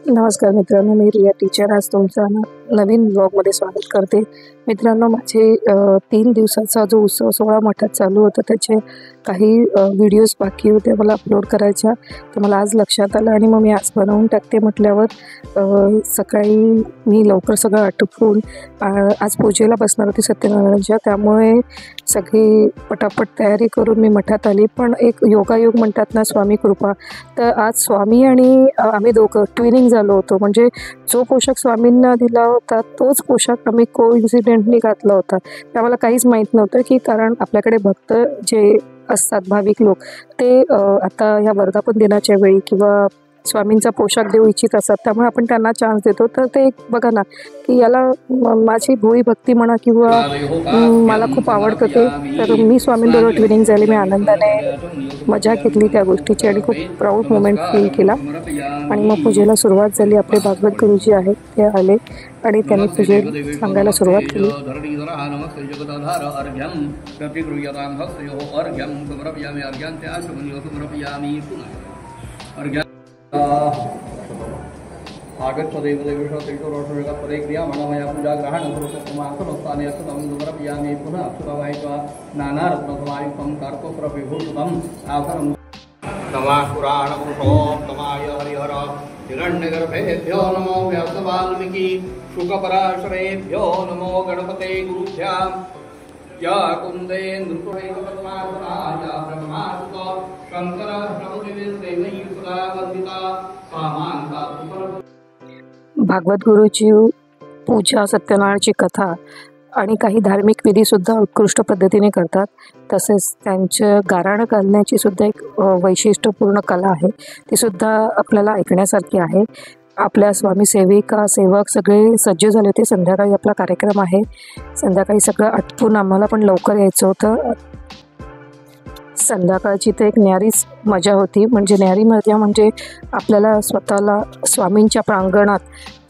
नमस्कार मित्रांनो, मी रिया टीचर आज तुमचं नवीन ब्लॉगमध्ये स्वागत करते। मित्रांनो, माझे 3 दिवसाचा जो उत्सव सोहळा मठात चालू होता त्याचे काही व्हिडिओज बाकी होते मला अपलोड करायच्या, तर मला आज लक्षात आलं आणि मग मी आज बनवून टाकते म्हटल्यावर सकाळी मी लवकर सगळं आटोपून आज पूजेला बसणार होती सत्यनारायणच्या, त्यामुळे सगळी पटापट तयारी करून मी मठात आली। पण एक योगायोग म्हणतात ना, स्वामी कृपा, तर आज स्वामी आणि आम्ही दोघं ट्विनिंग झालो होतो। म्हणजे जो पोशाख स्वामींना दिला होता तोच पोशाख आम्ही कोइन्सिडेंटली घातला होता। ते आम्हाला काहीच माहीत नव्हतं की कारण आपल्याकडे भक्त जे असतात भाविक लोक ते आता ह्या वर्धापन दिनाच्या वेळी किंवा स्वामींचा पोशाख देऊ इच्छित असतात, त्यामुळे आपण त्यांना चान्स देतो। तर ते एक बघा ना की याला माझी भोळी भक्ती म्हणा किंवा मला खूप आवडतं ते, तर मी स्वामींबरोबर ट्विनिंग झाली। मी आनंदाने मजा घेतली त्या गोष्टीची आणि खूप प्राऊड मोमेंट फील केला। आणि मग पूजेला सुरुवात झाली। आपले भागवत गुरुजी आहेत ते आले आणि त्यांनी पूजे सांगायला सुरुवात केली। आगच्छदेवदेवशतेकरोषपदे क्रिया मनमया पूजा ग्रहणपुरुषमासनस्थाने समर्पयामि पुनः अक्षरवाहित्वा नानारत्नसमायुक्तं कार्कोप्रविभूषितम् आसनं नमः पुराणपुरुषोत्तमाय हरिहर हिरण्यगर्भेभ्यो नमो व्यासवाल्मीकि शुकपराशरेभ्यो नमो गणपते गुरुभ्यां या कुंदे नृपहेतपद्मासनाय ब्रह्मासुत शंकर प्रभुदेवैः सदा वंदिता सामान्ता। भागवत गुरुची पूजा, सत्यनारायणची कथा आणि काही धार्मिक विधीसुद्धा उत्कृष्ट पद्धतीने करतात। तसेच त्यांचं गाराणं घालण्याची सुद्धा एक वैशिष्ट्यपूर्ण कला आहे, ती सुद्धा आपल्याला ऐकण्यासारखी आहे। आपल्या स्वामी सेविका सेवक सगळे सज्ज झाले होते। संध्याकाळी आपला कार्यक्रम आहे, संध्याकाळी सगळं आटपून आम्हाला पण लवकर यायचं होतं। संध्याकाळची तर एक न्यारीच मजा होती। म्हणजे न्यारी मजा म्हणजे आपल्याला स्वतःला स्वामींच्या प्रांगणात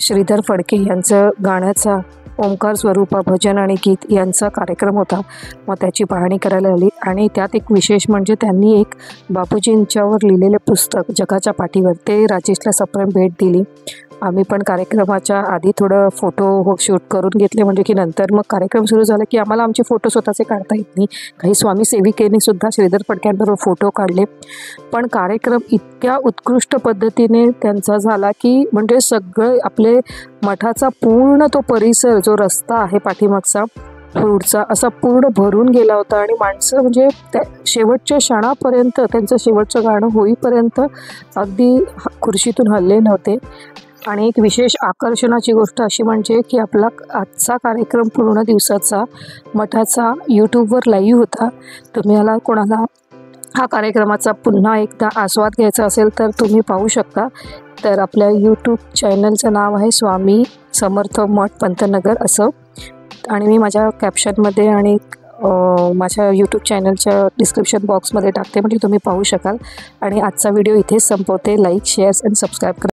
श्रीधर फडके यांचं गाण्याचा ओंकार स्वरूपा भजन आणि गीत यांचा कार्यक्रम होता, मग त्याची पाहणी करायला आली। आणि त्यात एक विशेष म्हणजे त्यांनी एक बापूजींच्यावर लिहिलेले पुस्तक जगाच्या पाठीवर ते राजेशला सप्रेम भेट दिली। आम्ही पण कार्यक्रमाच्या आधी थोडं फोटो शूट करून घेतले, म्हणजे की नंतर मग कार्यक्रम सुरू झाला की आम्हाला आमचे फोटो स्वतःचे काढता येत नाही। काही स्वामी सेविकेने सुद्धा श्रीधर फडक्यांबरोबर फोटो काढले। पण कार्यक्रम इतक्या उत्कृष्ट पद्धतीने त्यांचा झाला की म्हणजे सगळे आपले मठाचा पूर्ण तो परिसर जो रस्ता आहे पाठीमागचा पुढचा असा पूर्ण भरून गेला होता। आणि माणसं म्हणजे त्या शेवटच्या क्षणापर्यंत त्यांचं शेवटचं गाणं होईपर्यंत अगदी खुर्शीतून हलले नव्हते। आणि एक विशेष आकर्षणाची गोष्ट अशी म्हणजे की आपला आजचा कार्यक्रम पूर्ण दिवसाचा मठाचा यूट्यूबवर लाईव्ह होता। तुम्हाला कोणाला हा कार्यक्रमाचा पुन्हा एकदा आस्वाद घ्यायचा असेल तर तुम्ही पाहू शकता। तर आपल्या यूट्यूब चॅनलचं नाव आहे स्वामी समर्थ मठ पंतनगर असं, आणि मी माझ्या कॅप्शनमध्ये आणि माझ्या यूट्यूब चॅनलच्या डिस्क्रिप्शन बॉक्समध्ये टाकते, म्हणजे तुम्ही पाहू शकाल। आणि आजचा व्हिडिओ इथेच संपवते। लाईक, शेअर्स आणि सबस्क्राईब करा।